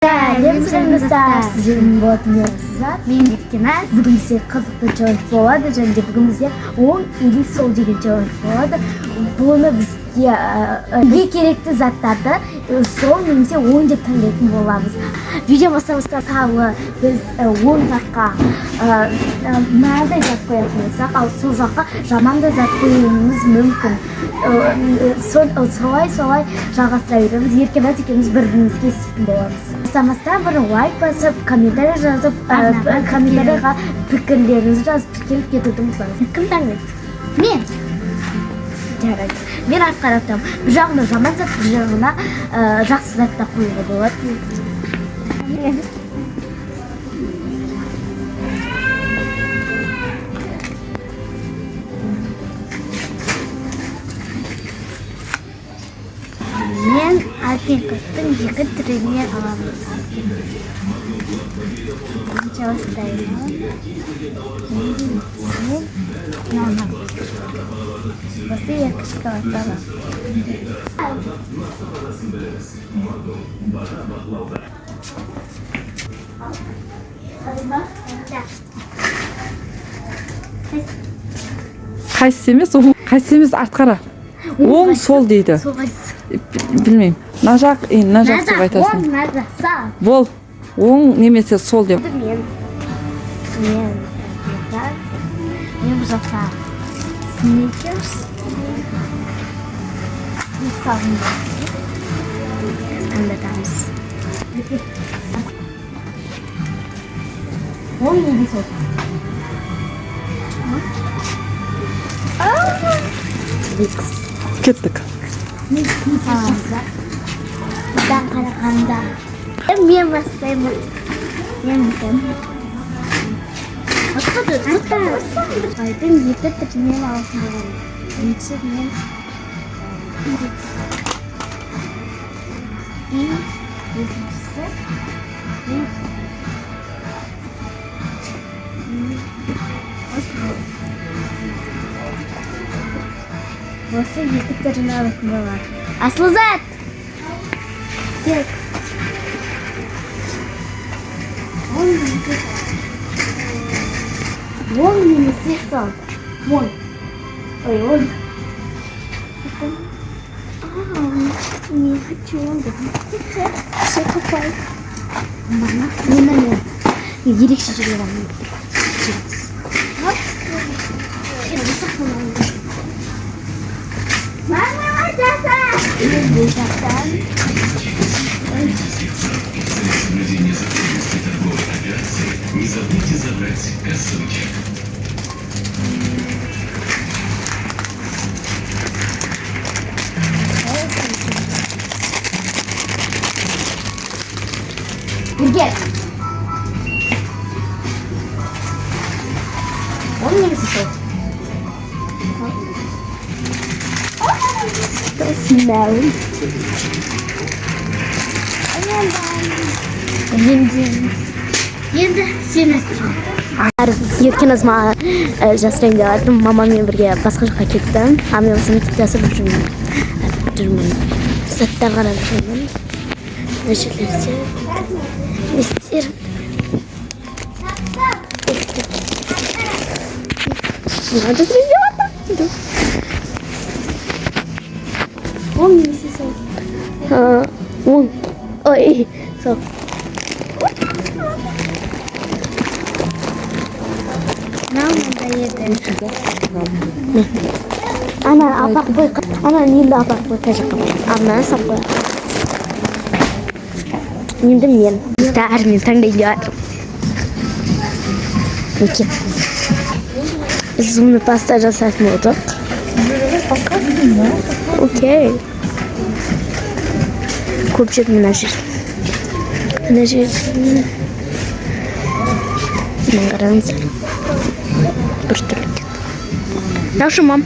Сәлем достар, сіздердің болатын болсыздар. Мен Еркеназ. Бүгін бізде қызықты челлендж болады, және де бүгін бізде оң или сол деген челлендж болады. Бұны бізге керекті заттарды сол немесе оң деп таңдайтын боламыз. Видео бастамасында салы біз оң жаққа мынадай зат қоятын болсақ, ал сол жаққа жаман да зат қоюымыз мүмкін. Солай жалғастыра береміз. Еркеназ екеуміз бір-бірімізге еститін боламыз. Бастамастан бір лайк басып, комментарий жазып, комментарийға пікірлеріңізді жазып келіп кетуді ұмытпаңыз. Кім таңдайды? Мен. Жарайды. Мен артқа қарап, бір жағына жаман зат, бір жағына жақсы зат та қоюға болады. Мен альпинкостың екі түрінен аламыз. Бірінші бастаймын. Осы екі шоколадты аламын. Қайсысы емес, қайсысы емес артқара. Оң сол дейді. Білмеймін. Мына жақ деп айтасың. Оң, мына сал. Бол. Оң немесе сол деп. Мен бұл жақта сникерс. Таңдатамыз. Оң или сол? Кеттік. Бұдан қарағанда мен бастаймын. Мен бітемін. Айдың екі түрінен алсын болған. Бірінші мен екіншісі осы екі түрін алатын болады. Асыл зат! Тек. Оң немесе сол. Оң. Ой, оң. Не хочу оң деп. Все қопай. Мен ерекше жерге бармын. Мама, жаса! Бұл жақтан. Не забудьте забрать косынки. Бургер. Он не высосал. Смел. Енді сені Еркеназ жасырайын деп айтып, мамаммен бірге басқа жаққа кеттім. Мен осы мектеп жасап жүрмін. Заттар қарап жүрмін. Мына жерлерде не істерім? Мына жасырайын деп жатыр. Оң немесе сол? Оң. Ой, сол. Ана апақ қой, ана немді апақ қой қажыққа. Ана сап қой. Немді мен. Бәрімен таңдайды жатырмын. Өке. Біз зумны паста жасайтын болдық. Окей. Көп жер мына жер. Мына жер. Мен қараңыздар. Bir türlü. Nasıl mam?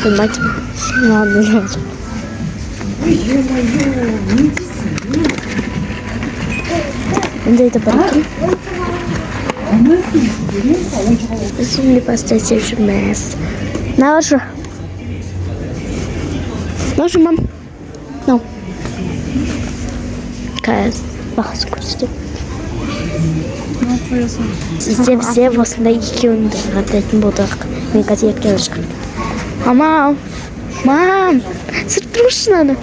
Bilmem. Ne olacak? Ben de bırakayım. Şimdi pasta sevmez. Ne var şu? Nasıl mam? No. бағасын көрсетіп. Ne koyuyorsun? Sizce bize aslında 2 oyunda atletini bulduk. Ben gazete çalışkan. Ama mam, sırt duruşun onu.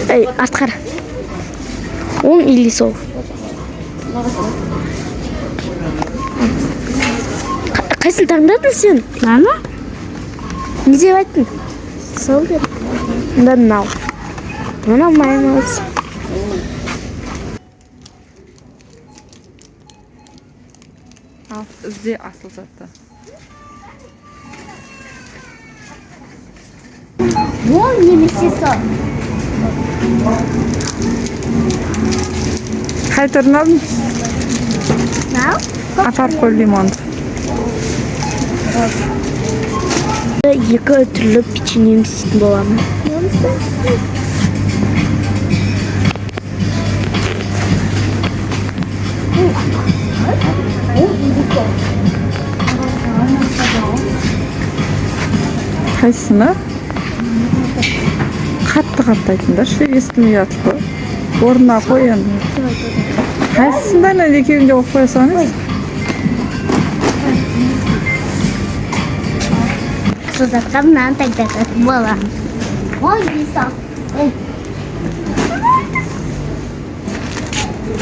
Ey, Asqar. 10-50 so'm. Qaysini tanglading sen? Mani? Ne deb aytding? Sol deb. Undan now. Mana olmaymiz. Al, izle asıl zaten. Вон немесе Qaytarın aldın? Now? Apart koy limon. Екі түрлі печеньем істейтін боламын. Qaysini? Qattiq aytыңдар, shu естілмейатыр. Орнына qo'y endi. Qaysidan ikkiga qo'yib qo'yasangiz? Созатқа мынаны таңдататын боламын. Ой, инсан.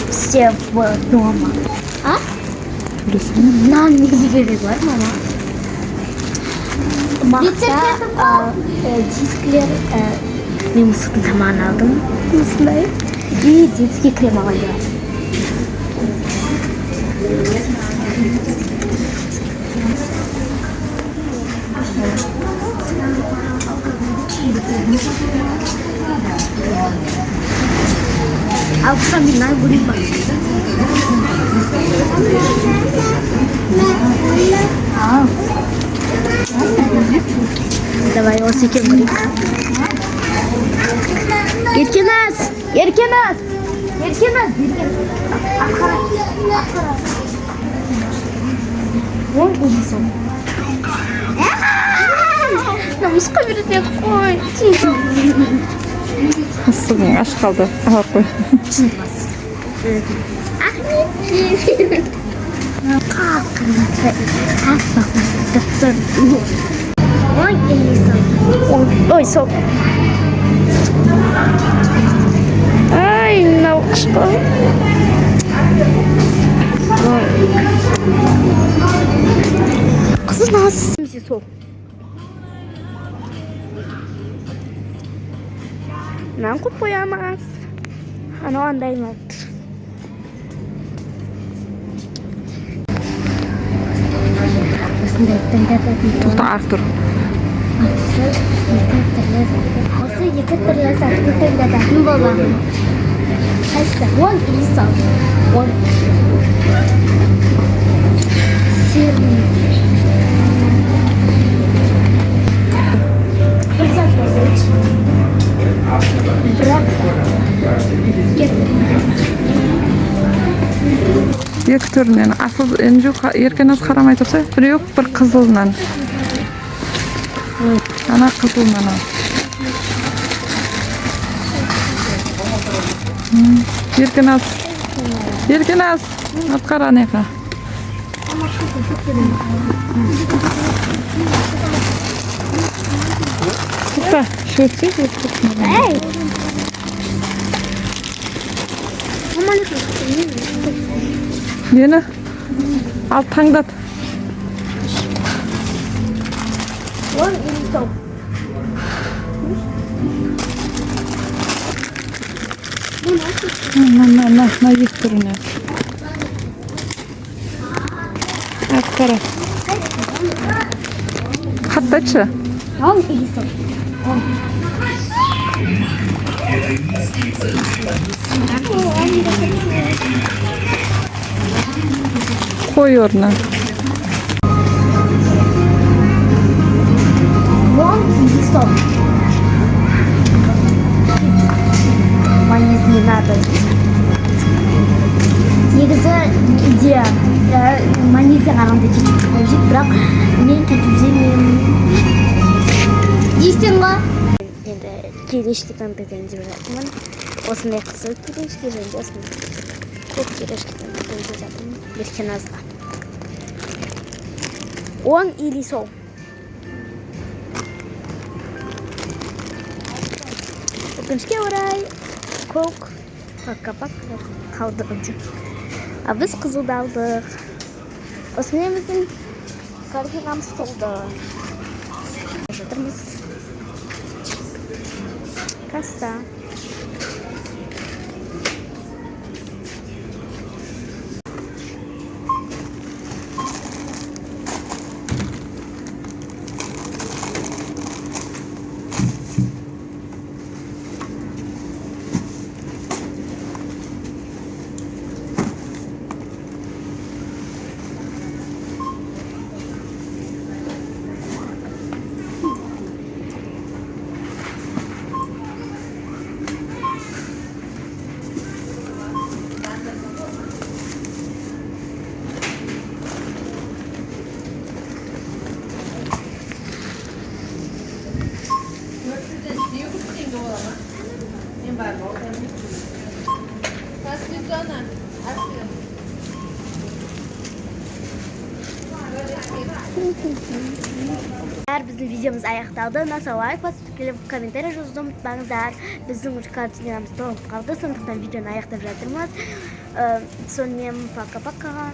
Все дома. А? Мынаны неге керек бар, мама? Мақта, дисклер, мен мысықтың тамағын алдым. Осындай. И детский крем алайын. А что мне надо будет? Давай осы екен көрейік. Еркеназ! Еркеназ! Еркеназ! Аққара! Оң ұлысың. Намысқа береді қой. Мысығың аш қалды. Ала қой. Шындымас. Ахмет. Ой, Элиса. Ой, соп. Ай, мынау қышқы. Қызы нағыз. Сол. Мынаны қойып қоямыз. Анау андай ма? Тоқта Артур. Осы екі түрлі сәтті таңдататын боламын. Қайсы? 10 или сол? 10. Сырный. Бір сәт басайыншы. Бірақ Екі түрінен. Асыл енді еркеназ қарамай тұрса, біреу бір қызылынан. Ана қызылынан ал. Еркеназ. Еркеназ. Атқара неқа. Тұқта, шөтсе өтсін. Эй! Нені? Ал таңдат. Он или сол? На екі түріне. Атқара. Қаттачы. Он или сол? Он. Қой орнына. Он или сол? Майонез не надо. Негізі идея майонезде қарағанда кетчуп қойып, бірақ мен кетчуп жемеймін. Дейсің ғой? Енді келештігін деген деп жатырмын. Осындай қызыл келешки және де осындай көк келештігін деген деп жатырмын. Еркеназға. Оң или сол? Өкінішке орай көк пак қалды. А біз қызылды алдық. Осымен біздің картинамыз толды. Жатырмыз. Касса. Біздің видеомыз аяқталды. Наса лайк басып келіп комментарий жазуды ұмытпаңыздар. Біздің картинамыз толып қалды, сондықтан видеоны аяқтап жатырмыз. Сонымен пока-пока.